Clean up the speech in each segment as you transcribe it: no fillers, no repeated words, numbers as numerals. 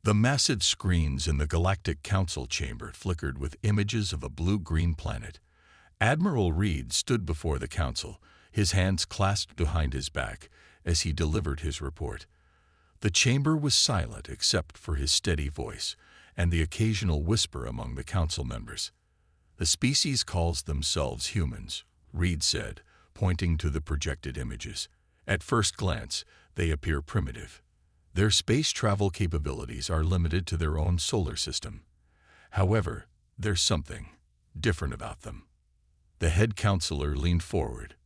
The massive screens in the Galactic Council chamber flickered with images of a blue-green planet. Admiral Reed stood before the council, his hands clasped behind his back, as he delivered his report. The chamber was silent except for his steady voice and the occasional whisper among the council members. "The species calls themselves humans," Reed said, pointing to the projected images. "At first glance, they appear primitive. Their space travel capabilities are limited to their own solar system. However, there's something different about them." The head counselor leaned forward.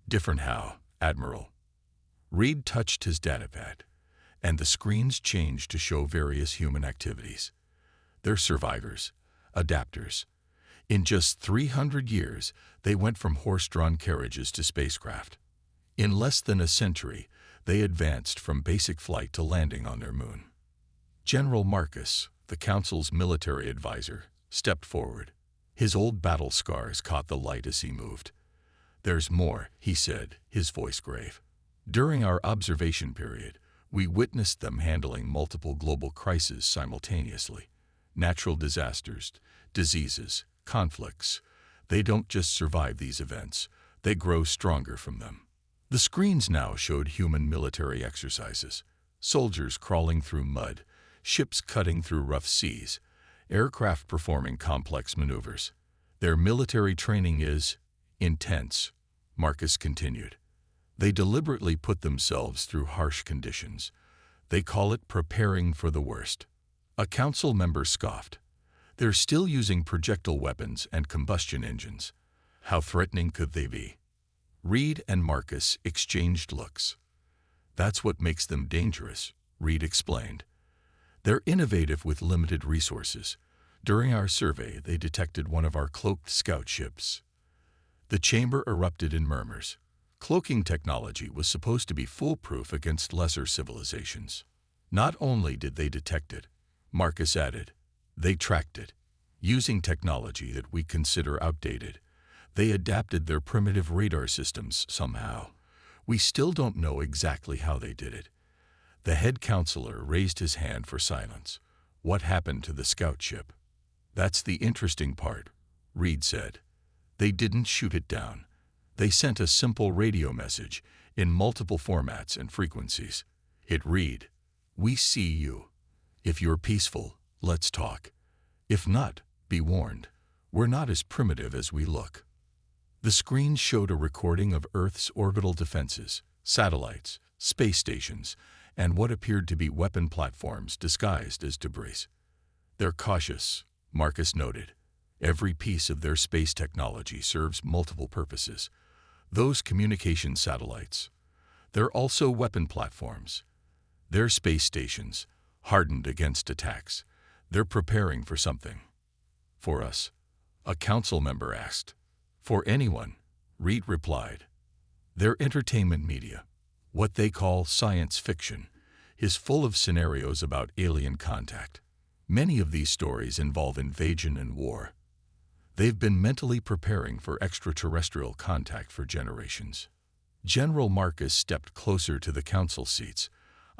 "Different how, Admiral?" Reed touched his datapad, and the screens changed to show various human activities. They're survivors, adapters. In just 300 years, they went from horse-drawn carriages to spacecraft. In less than a century, they advanced from basic flight to landing on their moon. General Marcus, the Council's military advisor, stepped forward. His old battle scars caught the light as he moved. "There's more," he said, his voice grave. "During our observation period, we witnessed them handling multiple global crises simultaneously. Natural disasters, diseases, conflicts. They don't just survive these events, they grow stronger from them." The screens now showed human military exercises. Soldiers crawling through mud, ships cutting through rough seas, aircraft performing complex maneuvers. "Their military training is intense," Marcus continued. "They deliberately put themselves through harsh conditions. They call it preparing for the worst." A council member scoffed. "They're still using projectile weapons and combustion engines. How threatening could they be?" Reed and Marcus exchanged looks. "That's what makes them dangerous," Reed explained. "They're innovative with limited resources. During our survey, they detected one of our cloaked scout ships." The chamber erupted in murmurs. Cloaking technology was supposed to be foolproof against lesser civilizations. "Not only did they detect it," Marcus added, "they tracked it. Using technology that we consider outdated, they adapted their primitive radar systems somehow. We still don't know exactly how they did it." The head counselor raised his hand for silence. "What happened to the scout ship?" "That's the interesting part," Reed said. "They didn't shoot it down. They sent a simple radio message in multiple formats and frequencies. It read, 'We see you. If you're peaceful, let's talk. If not, be warned. We're not as primitive as we look.'" The screen showed a recording of Earth's orbital defenses, satellites, space stations, and what appeared to be weapon platforms disguised as debris. "They're cautious," Marcus noted. "Every piece of their space technology serves multiple purposes. Those communication satellites. They're also weapon platforms. They're space stations, hardened against attacks. They're preparing for something." "For us?" a council member asked. "For anyone," Reed replied. "Their entertainment media, what they call science fiction, is full of scenarios about alien contact. Many of these stories involve invasion and war. They've been mentally preparing for extraterrestrial contact for generations." General Marcus stepped closer to the council seats.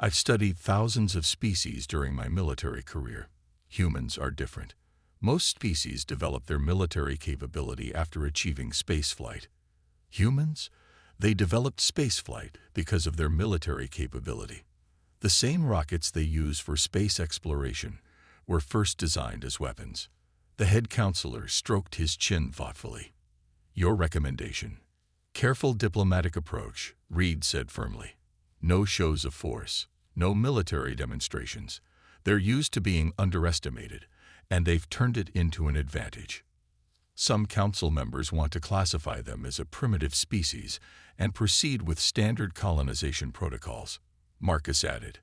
"I've studied thousands of species during my military career. Humans are different. Most species develop their military capability after achieving spaceflight. Humans? They developed spaceflight because of their military capability. The same rockets they use for space exploration were first designed as weapons." The head counselor stroked his chin thoughtfully. "Your recommendation?" "Careful diplomatic approach," Reed said firmly. "No shows of force, no military demonstrations. They're used to being underestimated, and they've turned it into an advantage. Some council members want to classify them as a primitive species and proceed with standard colonization protocols," Marcus added.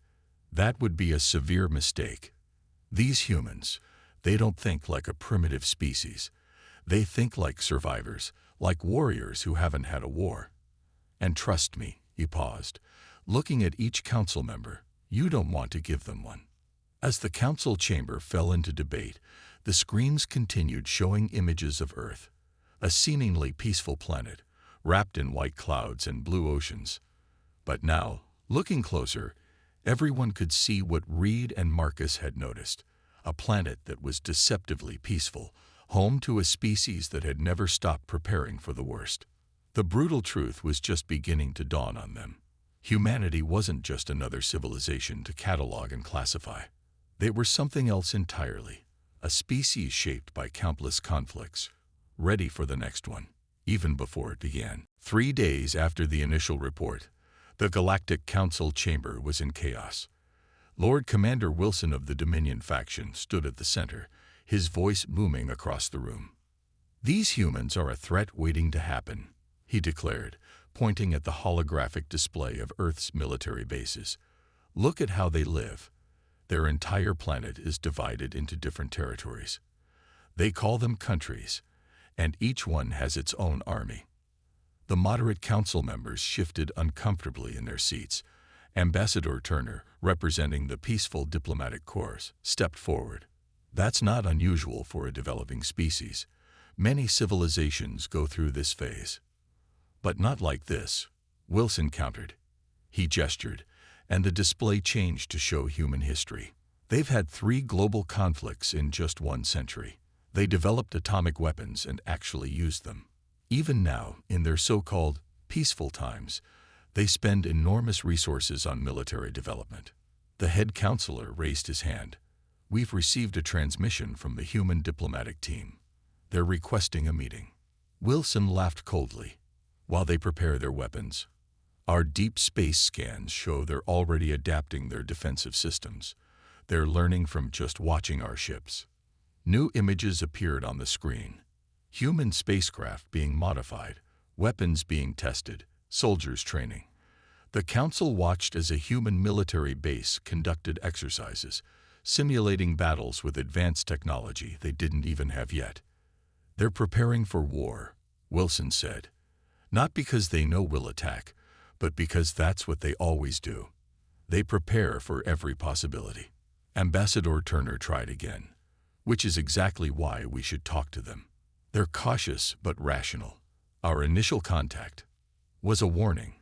"That would be a severe mistake. These humans, they don't think like a primitive species. They think like survivors, like warriors who haven't had a war. And trust me," he paused, looking at each council member, "you don't want to give them one." As the council chamber fell into debate, the screens continued showing images of Earth, a seemingly peaceful planet, wrapped in white clouds and blue oceans. But now, looking closer, Everyone could see what Reed and Marcus had noticed, a planet that was deceptively peaceful, home to a species that had never stopped preparing for the worst. The brutal truth was just beginning to dawn on them. Humanity wasn't just another civilization to catalog and classify. They were something else entirely, a species shaped by countless conflicts, ready for the next one, even before it began. 3 days after the initial report, the Galactic Council chamber was in chaos. Lord Commander Wilson of the Dominion faction stood at the center, his voice booming across the room. "These humans are a threat waiting to happen," he declared, pointing at the holographic display of Earth's military bases. "Look at how they live. Their entire planet is divided into different territories. They call them countries, and each one has its own army." The moderate council members shifted uncomfortably in their seats. Ambassador Turner, representing the peaceful diplomatic corps, stepped forward. "That's not unusual for a developing species. Many civilizations go through this phase." "But not like this," Wilson countered. He gestured, and the display changed to show human history. They've had 3 global conflicts in just 1 century. They developed atomic weapons and actually used them. Even now, in their so-called peaceful times, they spend enormous resources on military development. The head counselor raised his hand. "We've received a transmission from the human diplomatic team. They're requesting a meeting." Wilson laughed coldly. "While they prepare their weapons, our deep space scans show they're already adapting their defensive systems. They're learning from just watching our ships." New images appeared on the screen. Human spacecraft being modified, weapons being tested, soldiers training. The council watched as a human military base conducted exercises, simulating battles with advanced technology they didn't even have yet. "They're preparing for war," Wilson said. "Not because they know we'll attack, but because that's what they always do. They prepare for every possibility." Ambassador Turner tried again. "Which is exactly why we should talk to them. They're cautious but rational. Our initial contact was a warning."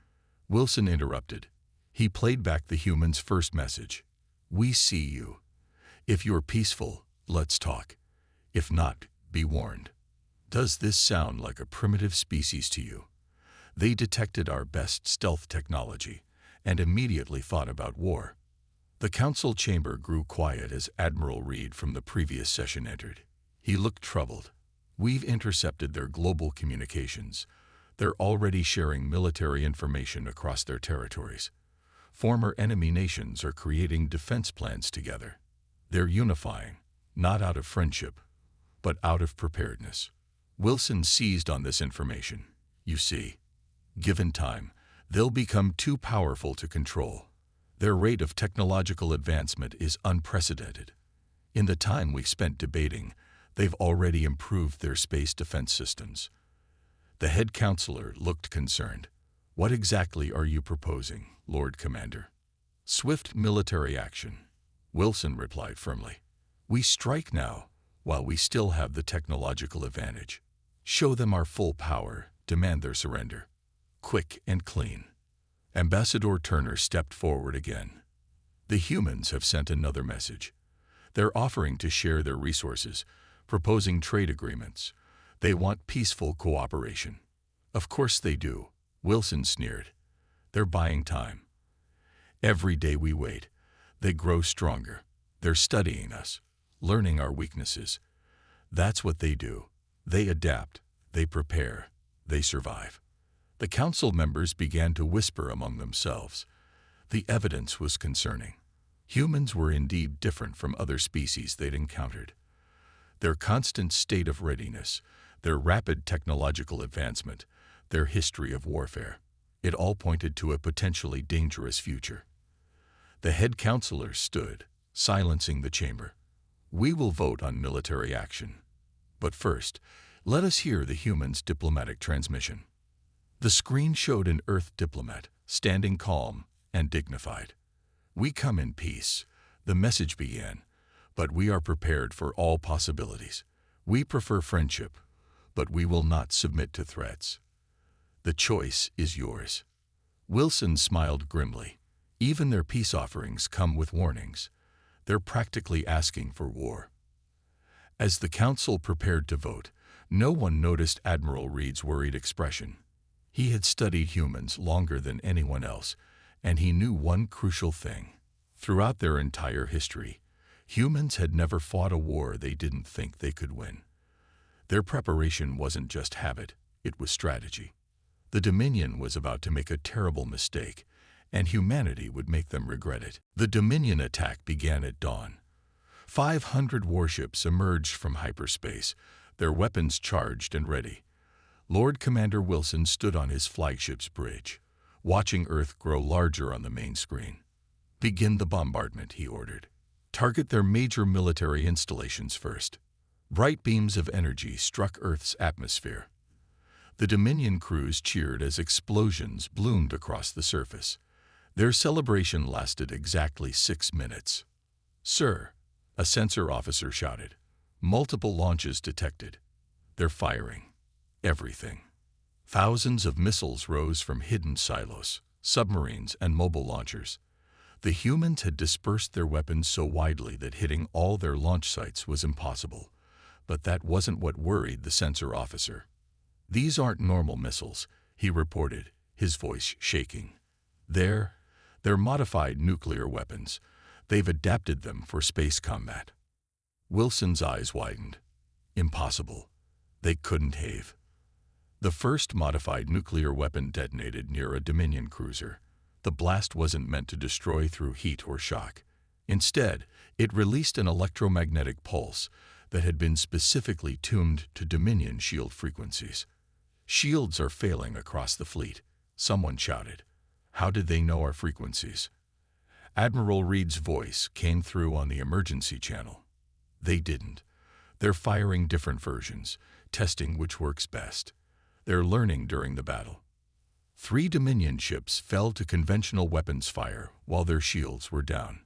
Wilson interrupted. He played back the human's first message. "We see you. If you're peaceful, let's talk. If not, be warned." "Does this sound like a primitive species to you? They detected our best stealth technology and immediately thought about war." The council chamber grew quiet as Admiral Reed from the previous session entered. He looked troubled. "We've intercepted their global communications. They're already sharing military information across their territories. Former enemy nations are creating defense plans together. They're unifying, not out of friendship, but out of preparedness." Wilson seized on this information. "You see, given time, they'll become too powerful to control. Their rate of technological advancement is unprecedented. In the time we've spent debating, they've already improved their space defense systems." The head counselor looked concerned. "What exactly are you proposing, Lord Commander?" "Swift military action," Wilson replied firmly. "We strike now, while we still have the technological advantage. Show them our full power, demand their surrender. Quick and clean." Ambassador Turner stepped forward again. "The humans have sent another message. They're offering to share their resources, proposing trade agreements. They want peaceful cooperation." "Of course they do," Wilson sneered. "They're buying time. Every day we wait, they grow stronger. They're studying us, learning our weaknesses. That's what they do. They adapt, they prepare, they survive." The council members began to whisper among themselves. The evidence was concerning. Humans were indeed different from other species they'd encountered. Their constant state of readiness, their rapid technological advancement, their history of warfare, it all pointed to a potentially dangerous future. The head counselor stood, silencing the chamber. "We will vote on military action. But first, let us hear the humans' diplomatic transmission." The screen showed an Earth diplomat, standing calm and dignified. "We come in peace," the message began, "but we are prepared for all possibilities. We prefer friendship, but we will not submit to threats. The choice is yours." Wilson smiled grimly. Even their peace offerings come with warnings. They're practically asking for war. As the council prepared to vote, no one noticed Admiral Reed's worried expression. He had studied humans longer than anyone else, and he knew one crucial thing. Throughout their entire history, humans had never fought a war they didn't think they could win. Their preparation wasn't just habit, it was strategy. The Dominion was about to make a terrible mistake, and humanity would make them regret it. The Dominion attack began at dawn. 500 warships emerged from hyperspace, their weapons charged and ready. Lord Commander Wilson stood on his flagship's bridge, watching Earth grow larger on the main screen. "Begin the bombardment," he ordered. "Target their major military installations first." Bright beams of energy struck Earth's atmosphere. The Dominion crews cheered as explosions bloomed across the surface. Their celebration lasted exactly 6 minutes. "Sir," a sensor officer shouted. "Multiple launches detected. They're firing everything." Thousands of missiles rose from hidden silos, submarines, and mobile launchers. The humans had dispersed their weapons so widely that hitting all their launch sites was impossible. But that wasn't what worried the sensor officer. "These aren't normal missiles," he reported, his voice shaking. They're modified nuclear weapons. They've adapted them for space combat." Wilson's eyes widened. Impossible. They couldn't have. The first modified nuclear weapon detonated near a Dominion cruiser. The blast wasn't meant to destroy through heat or shock. Instead, it released an electromagnetic pulse that had been specifically tuned to Dominion shield frequencies. "Shields are failing across the fleet," someone shouted. "How did they know our frequencies?" Admiral Reed's voice came through on the emergency channel. "They didn't. They're firing different versions, testing which works best. They're learning during the battle." 3 Dominion ships fell to conventional weapons fire while their shields were down.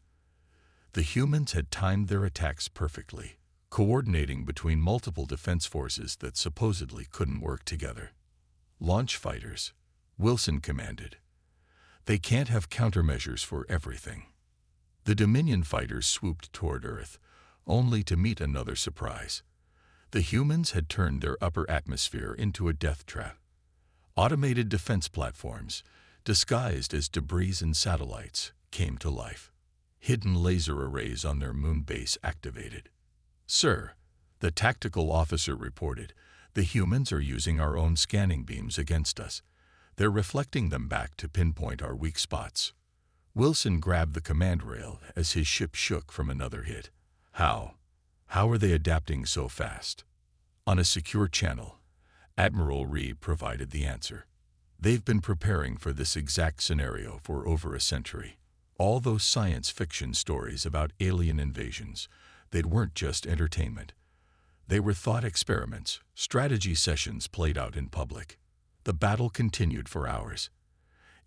The humans had timed their attacks perfectly, coordinating between multiple defense forces that supposedly couldn't work together. "Launch fighters," Wilson commanded. "They can't have countermeasures for everything." The Dominion fighters swooped toward Earth, only to meet another surprise. The humans had turned their upper atmosphere into a death trap. Automated defense platforms, disguised as debris and satellites, came to life. Hidden laser arrays on their moon base activated. "Sir," the tactical officer reported, "the humans are using our own scanning beams against us. They're reflecting them back to pinpoint our weak spots." Wilson grabbed the command rail as his ship shook from another hit. How are they adapting so fast?" On a secure channel, Admiral Reed provided the answer. "They've been preparing for this exact scenario for over a century. All those science fiction stories about alien invasions, they weren't just entertainment. They were thought experiments, strategy sessions played out in public." The battle continued for hours.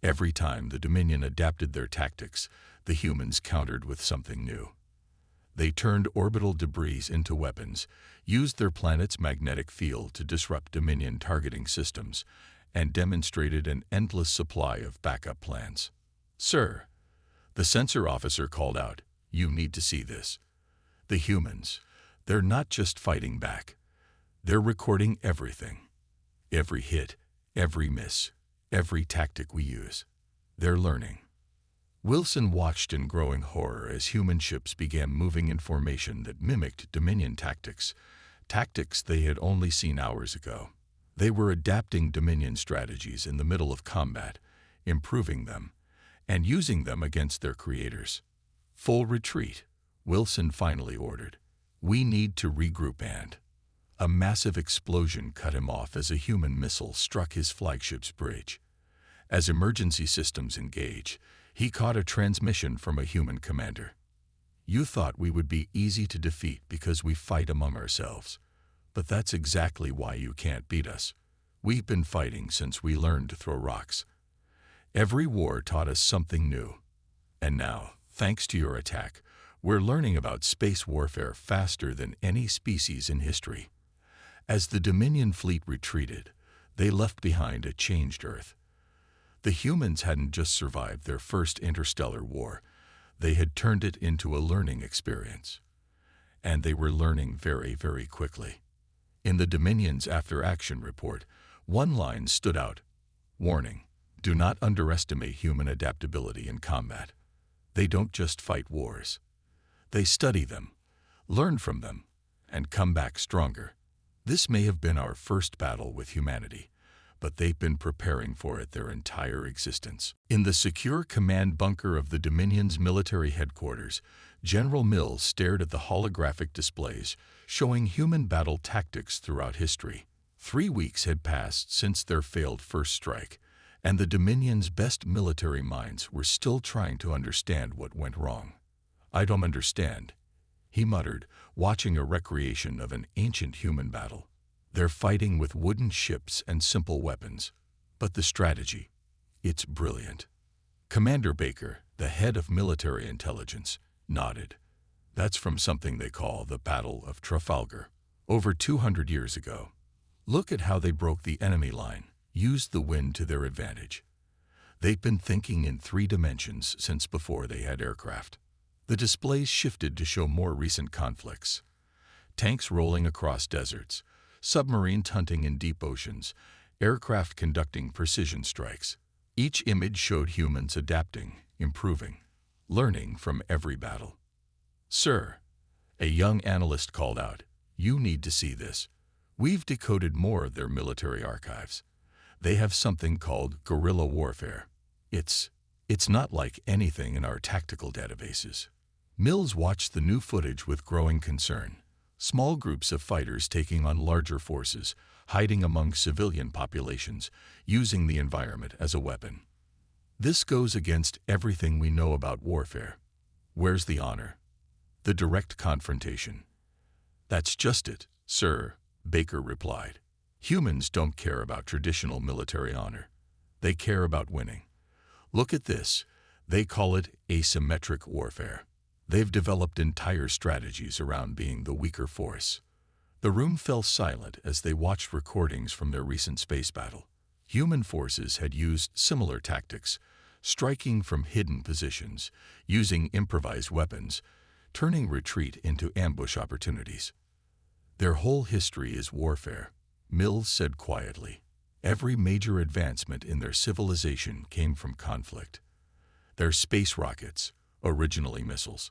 Every time the Dominion adapted their tactics, the humans countered with something new. They turned orbital debris into weapons, used their planet's magnetic field to disrupt Dominion targeting systems, and demonstrated an endless supply of backup plans. "Sir," the sensor officer called out, "you need to see this. The humans, they're not just fighting back. They're recording everything. Every hit, every miss, every tactic we use. They're learning." Wilson watched in growing horror as human ships began moving in formation that mimicked Dominion tactics they had only seen hours ago. They were adapting Dominion strategies in the middle of combat, improving them, and using them against their creators. "Full retreat," Wilson finally ordered. "We need to regroup and—" A massive explosion cut him off as a human missile struck his flagship's bridge. As emergency systems engaged, he caught a transmission from a human commander. "You thought we would be easy to defeat because we fight among ourselves. But that's exactly why you can't beat us. We've been fighting since we learned to throw rocks. Every war taught us something new. And now, thanks to your attack, we're learning about space warfare faster than any species in history." As the Dominion fleet retreated, they left behind a changed Earth. The humans hadn't just survived their first interstellar war, they had turned it into a learning experience. And they were learning very, very quickly. In the Dominion's after-action report, one line stood out. Warning, do not underestimate human adaptability in combat. They don't just fight wars. They study them, learn from them, and come back stronger. This may have been our first battle with humanity, but they've been preparing for it their entire existence. In the secure command bunker of the Dominion's military headquarters, General Mills stared at the holographic displays showing human battle tactics throughout history. 3 weeks had passed since their failed first strike, and the Dominion's best military minds were still trying to understand what went wrong. "I don't understand," he muttered, watching a recreation of an ancient human battle. "They're fighting with wooden ships and simple weapons. But the strategy, it's brilliant." Commander Baker, the head of military intelligence, nodded. "That's from something they call the Battle of Trafalgar, over 200 years ago. Look at how they broke the enemy line, used the wind to their advantage. They've been thinking in 3 dimensions since before they had aircraft." The displays shifted to show more recent conflicts. Tanks rolling across deserts, submarines hunting in deep oceans, aircraft conducting precision strikes. Each image showed humans adapting, improving, learning from every battle. "Sir," a young analyst called out, "you need to see this. We've decoded more of their military archives. They have something called guerrilla warfare. It's not like anything in our tactical databases." Mills watched the new footage with growing concern. Small groups of fighters taking on larger forces, hiding among civilian populations, using the environment as a weapon. "This goes against everything we know about warfare. Where's the honor? The direct confrontation?" "That's just it, sir," Baker replied. "Humans don't care about traditional military honor. They care about winning. Look at this. They call it asymmetric warfare. They've developed entire strategies around being the weaker force." The room fell silent as they watched recordings from their recent space battle. Human forces had used similar tactics, striking from hidden positions, using improvised weapons, turning retreat into ambush opportunities. "Their whole history is warfare," Mills said quietly. "Every major advancement in their civilization came from conflict. Their space rockets, originally missiles.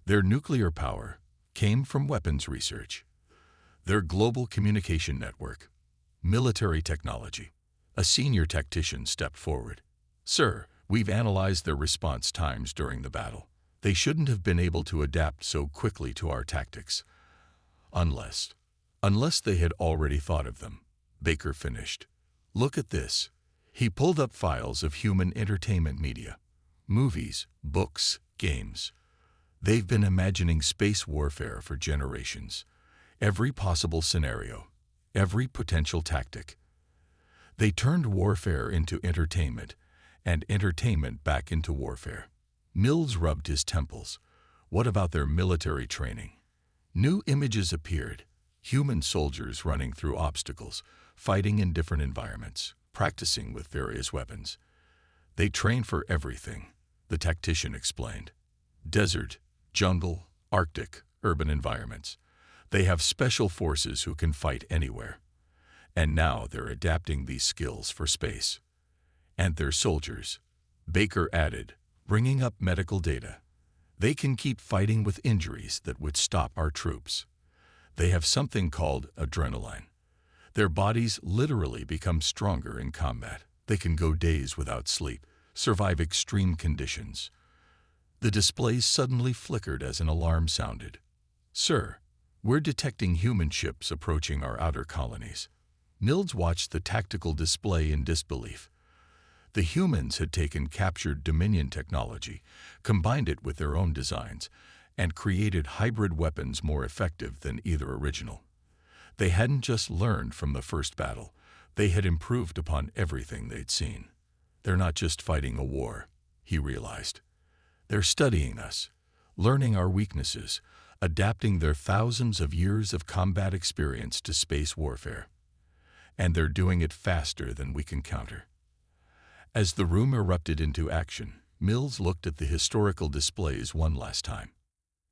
Their nuclear power came from weapons research. Their global communication network, military technology." A senior tactician stepped forward. "Sir, we've analyzed their response times during the battle. They shouldn't have been able to adapt so quickly to our tactics. Unless they had already thought of them," Baker finished. "Look at this." He pulled up files of human entertainment media. Movies, books, games. They've been imagining space warfare for generations. Every possible scenario, every potential tactic. They turned warfare into entertainment, and entertainment back into warfare. Mills rubbed his temples. What about their military training? New images appeared. Human soldiers running through obstacles, fighting in different environments, practicing with various weapons. "They train for everything," the tactician explained. "Desert, jungle, Arctic, urban environments. They have special forces who can fight anywhere. And now they're adapting these skills for space. And their soldiers," Baker added, bringing up medical data. "They can keep fighting with injuries that would stop our troops. They have something called adrenaline. Their bodies literally become stronger in combat. They can go days without sleep, survive extreme conditions." The displays suddenly flickered as an alarm sounded. "Sir, we're detecting human ships approaching our outer colonies." Mills watched the tactical display in disbelief. The humans had taken captured Dominion technology, combined it with their own designs, and created hybrid weapons more effective than either original. They hadn't just learned from the first battle, they had improved upon everything they'd seen. "They're not just fighting a war," he realized. "They're studying us, learning our weaknesses, adapting their thousands of years of combat experience to space warfare. And they're doing it faster than we can counter. As the room erupted into action, Mills looked at the historical displays one last time.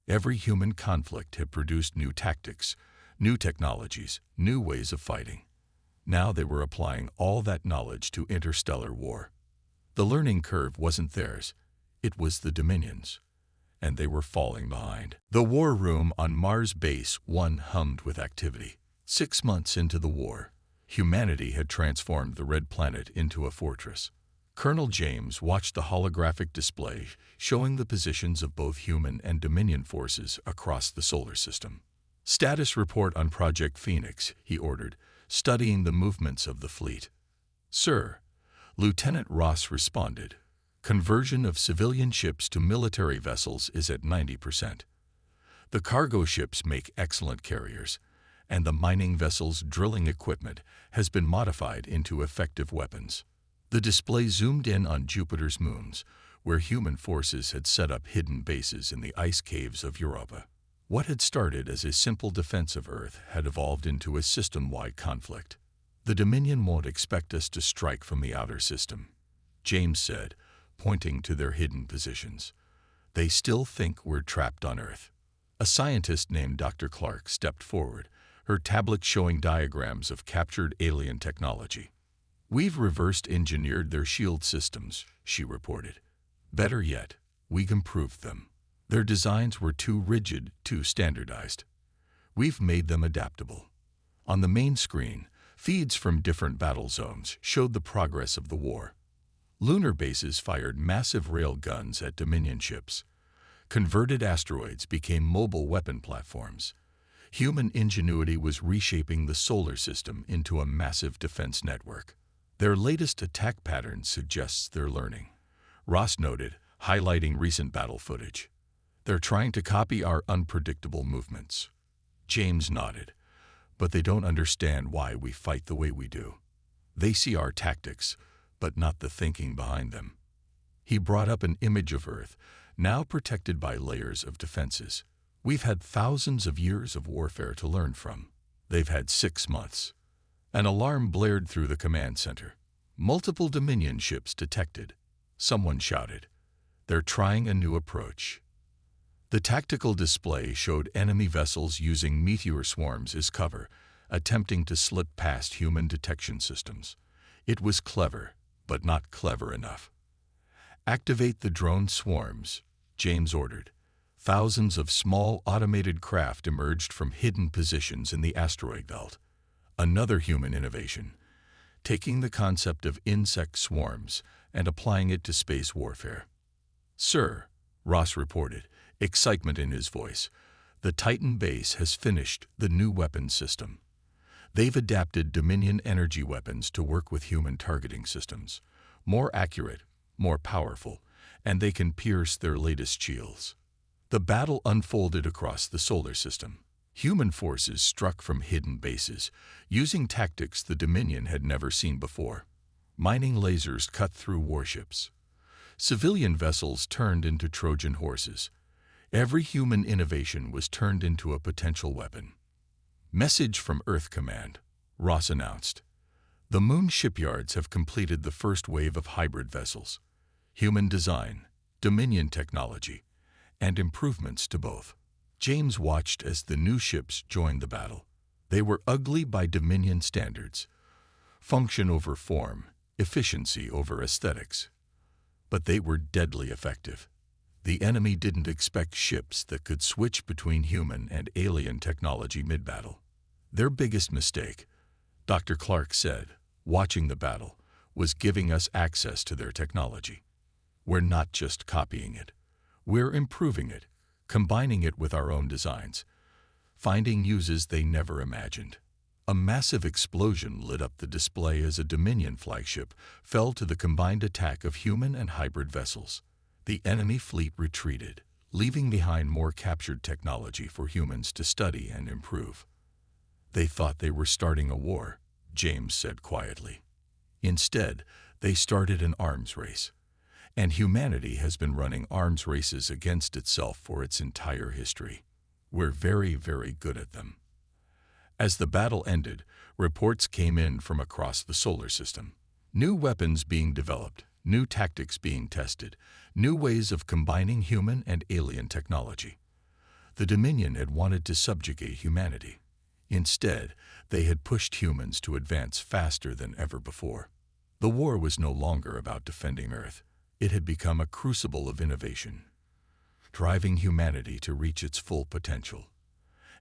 Every human conflict had produced new tactics, new technologies, new ways of fighting. Now they were applying all that knowledge to interstellar war. The learning curve wasn't theirs, it was the Dominion's, and they were falling behind. The war room on Mars Base 1 hummed with activity. 6 months into the war, humanity had transformed the Red Planet into a fortress. Colonel James watched the holographic display showing the positions of both human and Dominion forces across the solar system. "Status report on Project Phoenix," he ordered, studying the movements of the fleet. "Sir," Lieutenant Ross responded, "conversion of civilian ships to military vessels is at 90%. The cargo ships make excellent carriers, and the mining vessels' drilling equipment has been modified into effective weapons." The display zoomed in on Jupiter's moons, where human forces had set up hidden bases in the ice caves of Europa. What had started as a simple defense of Earth had evolved into a system-wide conflict. "The Dominion won't expect us to strike from the outer system," James said, pointing to their hidden positions. "They still think we're trapped on Earth." A scientist named Dr. Clark stepped forward, her tablet showing diagrams of captured alien technology. "We've reverse-engineered their shield systems," she reported. "Better yet, we've improved them. Their designs were too rigid, too standardized. We've made them adaptable." On the main screen, feeds from different battle zones showed the progress of the war. Lunar bases fired massive rail guns at Dominion ships. Converted asteroids became mobile weapon platforms. Human ingenuity was reshaping the solar system into a massive defense network. "Their latest attack pattern suggests they're learning," Ross noted, highlighting recent battle footage. "They're trying to copy our unpredictable movements." James nodded. "But they don't understand why we fight the way we do. They see our tactics, but not the thinking behind them." He brought up an image of Earth, now protected by layers of defenses. "We've had thousands of years of warfare to learn from. They've had 6 months. An alarm blared through the command center. "Multiple Dominion ships detected," someone shouted. "They're trying a new approach." The tactical display showed enemy vessels using meteor swarms as cover, attempting to slip past human detection systems. It was clever, but not clever enough. "Activate the drone swarms," James ordered. Thousands of small automated craft emerged from hidden positions in the asteroid belt. Another human innovation, taking the concept of insect swarms and applying it to space warfare. "Sir," Ross reported, excitement in his voice, "the Titan base has finished the new weapons system. They've adapted Dominion energy weapons to work with human targeting systems. More accurate, more powerful, and they can pierce their latest shields." The battle unfolded across the solar system. Human forces struck from hidden bases, using tactics the Dominion had never seen before. Mining lasers cut through warships. Civilian vessels turned into Trojan horses. Every human innovation was turned into a potential weapon. "Message from Earth Command," Ross announced. "The Moon shipyards have completed the first wave of hybrid vessels. Human design, Dominion technology, and improvements to both." James watched as the new ships joined the battle. They were ugly by Dominion standards. Function over form, efficiency over aesthetics. But they were deadly effective. The enemy didn't expect ships that could switch between human and alien technology mid-battle. "Their biggest mistake," Dr. Clark said, watching the battle, "was giving us access to their technology. We're not just copying it. We're improving it, combining it with our own designs, finding uses they never imagined." A massive explosion lit up the display as a Dominion flagship fell to the combined attack of human and hybrid vessels. The enemy fleet retreated, leaving behind more captured technology for humans to study and improve. "They thought they were starting a war," James said quietly. "Instead, they started an arms race. And humanity has been running arms races against itself for its entire history. We're very, very good at them." As the battle ended, reports came in from across the solar system. "New weapons being developed," new tactics being tested, new ways of combining human and alien technology. The Dominion had wanted to subjugate humanity. Instead, they had pushed humans to advance faster than ever before. The war was no longer about defending Earth. It had become a crucible of innovation, driving humanity to reach its full potential.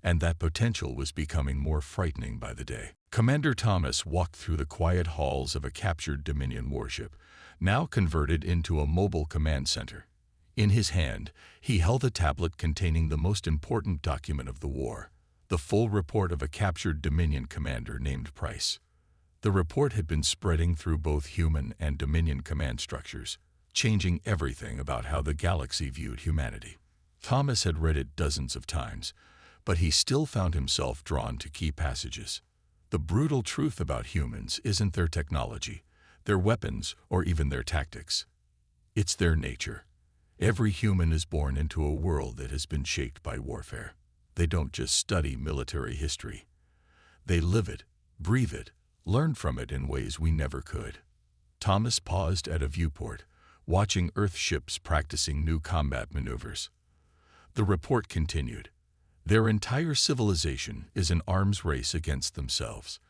And that potential was becoming more frightening by the day. Commander Thomas walked through the quiet halls of a captured Dominion warship, now converted into a mobile command center. In his hand, he held a tablet containing the most important document of the war, the full report of a captured Dominion commander named Price. The report had been spreading through both human and Dominion command structures, changing everything about how the galaxy viewed humanity. Thomas had read it dozens of times, but he still found himself drawn to key passages. The brutal truth about humans isn't their technology, their weapons, or even their tactics. It's their nature. Every human is born into a world that has been shaped by warfare. They don't just study military history. They live it, breathe it, learn from it in ways we never could. Thomas paused at a viewport, watching Earth ships practicing new combat maneuvers. The report continued. Their entire civilization is an arms race against themselves.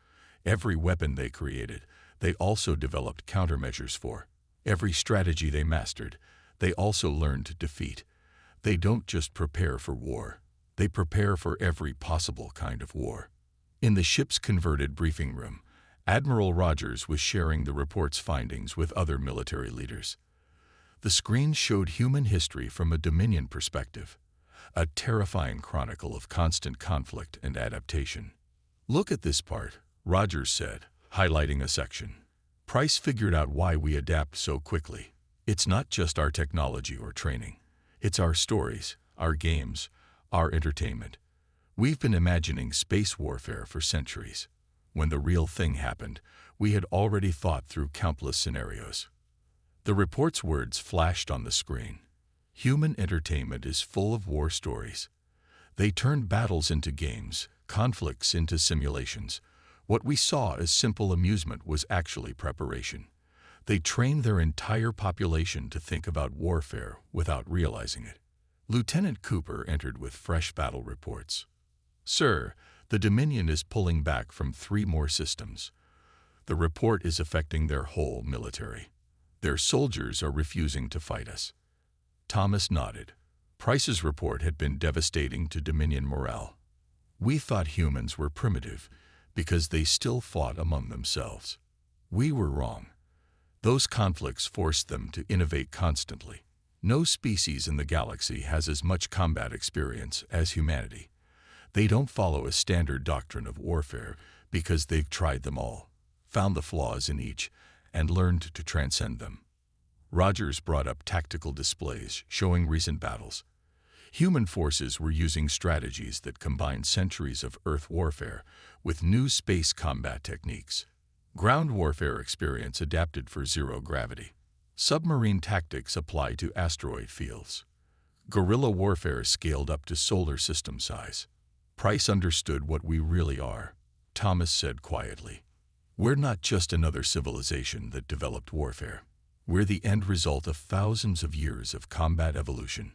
Every weapon they created, they also developed countermeasures for. Every strategy they mastered, they also learned to defeat. They don't just prepare for war. They prepare for every possible kind of war. In the ship's converted briefing room, Admiral Rogers was sharing the report's findings with other military leaders. The screen showed human history from a Dominion perspective, a terrifying chronicle of constant conflict and adaptation. "Look at this part," Rogers said, highlighting a section. "Price figured out why we adapt so quickly. It's not just our technology or training. It's our stories, our games, our entertainment. We've been imagining space warfare for centuries. When the real thing happened, we had already thought through countless scenarios." The report's words flashed on the screen. Human entertainment is full of war stories. They turned battles into games, conflicts into simulations. What we saw as simple amusement was actually preparation. They trained their entire population to think about warfare without realizing it. Lieutenant Cooper entered with fresh battle reports. "Sir, the Dominion is pulling back from 3 more systems. The report is affecting their whole military. Their soldiers are refusing to fight us." Thomas nodded. Price's report had been devastating to Dominion morale. "We thought humans were primitive because they still fought among themselves. We were wrong. Those conflicts forced them to innovate constantly. No species in the galaxy has as much combat experience as humanity. They don't follow a standard doctrine of warfare because they've tried them all, found the flaws in each, and learned to transcend them." Rogers brought up tactical displays showing recent battles. Human forces were using strategies that combined centuries of Earth warfare with new space combat techniques. Ground warfare experience adapted for zero gravity. Submarine tactics applied to asteroid fields. Guerrilla warfare scaled up to solar system size. Price understood what we really are, Thomas said quietly. "We're not just another civilization that developed warfare. We're the end result of thousands of years of combat evolution.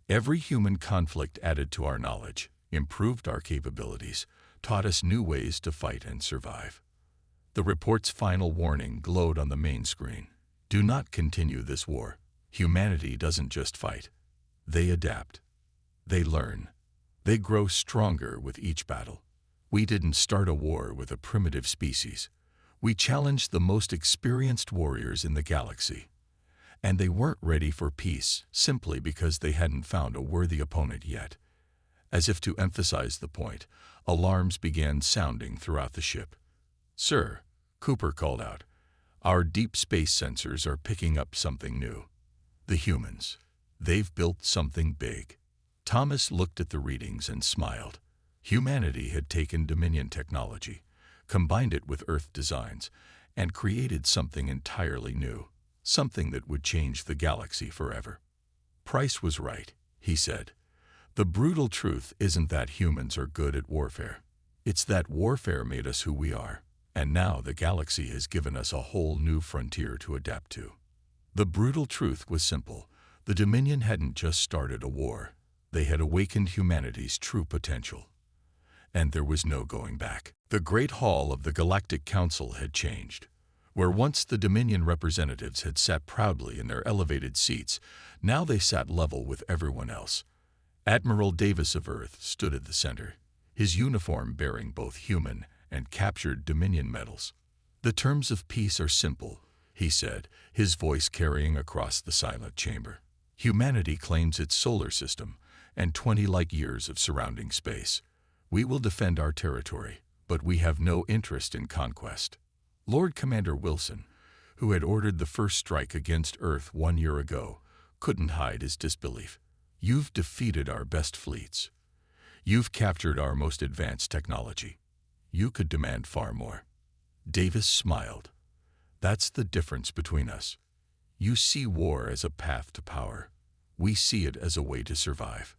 Every human conflict added to our knowledge, improved our capabilities, taught us new ways to fight and survive." The report's final warning glowed on the main screen. "Do not continue this war. Humanity doesn't just fight. They adapt. They learn. They grow stronger with each battle. We didn't start a war with a primitive species. We challenged the most experienced warriors in the galaxy. And they weren't ready for peace simply because they hadn't found a worthy opponent yet." As if to emphasize the point, alarms began sounding throughout the ship. "Sir," Cooper called out, "our deep space sensors are picking up something new. The humans. They've built something big." Thomas looked at the readings and smiled. Humanity had taken Dominion technology, combined it with Earth designs, and created something entirely new, something that would change the galaxy forever. "Price was right," he said. "The brutal truth isn't that humans are good at warfare. It's that warfare made us who we are, and now the galaxy has given us a whole new frontier to adapt to." The brutal truth was simple. The Dominion hadn't just started a war. They had awakened humanity's true potential. And there was no going back. The Great Hall of the Galactic Council had changed. Where once the Dominion representatives had sat proudly in their elevated seats, now they sat level with everyone else. Admiral Davis of Earth stood at the center, his uniform bearing both human and captured Dominion medals. "The terms of peace are simple," he said, his voice carrying across the silent chamber. "Humanity claims its solar system and 20 light years of surrounding space. We will defend our territory, but we have no interest in conquest." Lord Commander Wilson, who had ordered the first strike against Earth 1 year ago, couldn't hide his disbelief. "You've defeated our best fleets. You've captured our most advanced technology. You could demand far more." Davis smiled. "That's the difference between us. You see war as a path to power. We see it as a way to survive.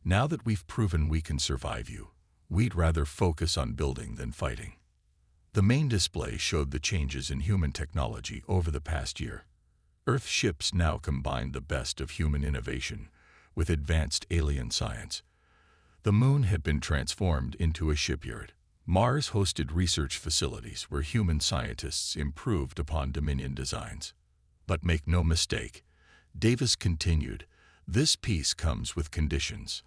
Now that we've proven we can survive you, we'd rather focus on building than fighting." The main display showed the changes in human technology over the past year. Earth ships now combined the best of human innovation with advanced alien science. The Moon had been transformed into a shipyard. Mars hosted research facilities where human scientists improved upon Dominion designs. But make no mistake, Davis continued, "This peace comes with conditions.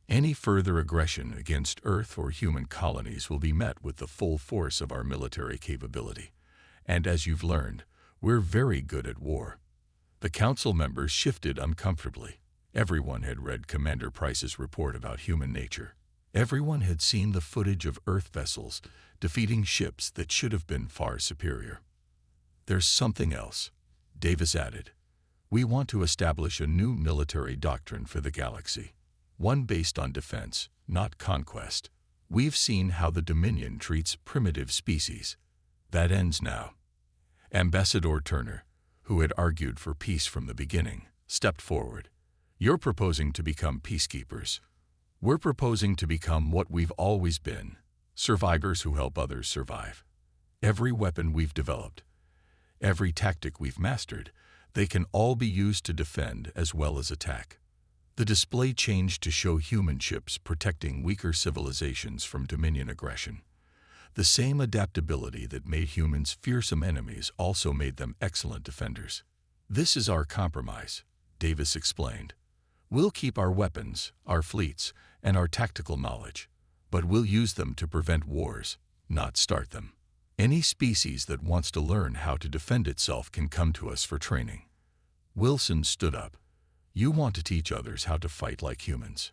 Any further aggression against Earth or human colonies will be met with the full force of our military capability. And as you've learned, we're very good at war." The council members shifted uncomfortably. Everyone had read Commander Price's report about human nature. Everyone had seen the footage of Earth vessels defeating ships that should have been far superior. "There's something else," Davis added. "We want to establish a new military doctrine for the galaxy. One based on defense, not conquest. We've seen how the Dominion treats primitive species. That ends now." Ambassador Turner, who had argued for peace from the beginning, stepped forward. "You're proposing to become peacekeepers. We're proposing to become what we've always been, survivors who help others survive. Every weapon we've developed, every tactic we've mastered, they can all be used to defend as well as attack." The display changed to show human ships protecting weaker civilizations from Dominion aggression. The same adaptability that made humans fearsome enemies also made them excellent defenders. "This is our compromise," Davis explained. "We'll keep our weapons, our fleets, and our tactical knowledge, but we'll use them to prevent wars, not start them. Any species that wants to learn how to defend itself can come to us for training." Wilson stood up. "You want to teach others how to fight like humans.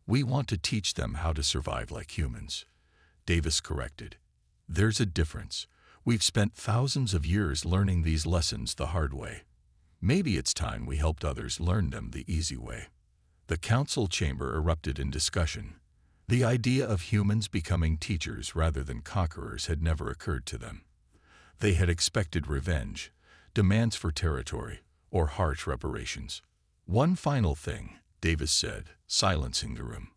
We want to teach them how to survive like humans." Davis corrected. "There's a difference. We've spent thousands of years learning these lessons the hard way. Maybe it's time we helped others learn them the easy way." The council chamber erupted in discussion. The idea of humans becoming teachers rather than conquerors had never occurred to them. They had expected revenge, demands for territory, or harsh reparations. "One final thing," Davis said, silencing the room.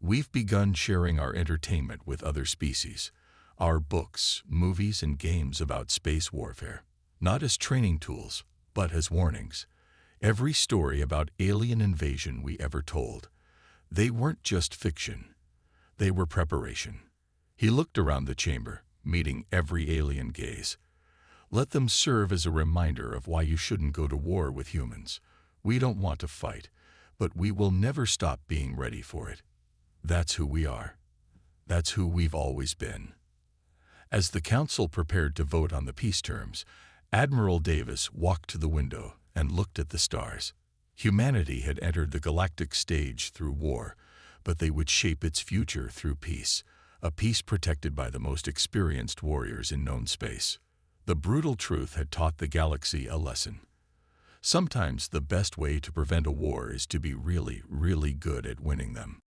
"We've begun sharing our entertainment with other species, our books, movies, and games about space warfare, not as training tools, but as warnings. Every story about alien invasion we ever told, they weren't just fiction. They were preparation." He looked around the chamber, meeting every alien gaze. "Let them serve as a reminder of why you shouldn't go to war with humans. We don't want to fight, but we will never stop being ready for it. That's who we are. That's who we've always been." As the council prepared to vote on the peace terms, Admiral Davis walked to the window and looked at the stars. Humanity had entered the galactic stage through war, but they would shape its future through peace, a peace protected by the most experienced warriors in known space. The brutal truth had taught the galaxy a lesson. Sometimes the best way to prevent a war is to be really, really good at winning them.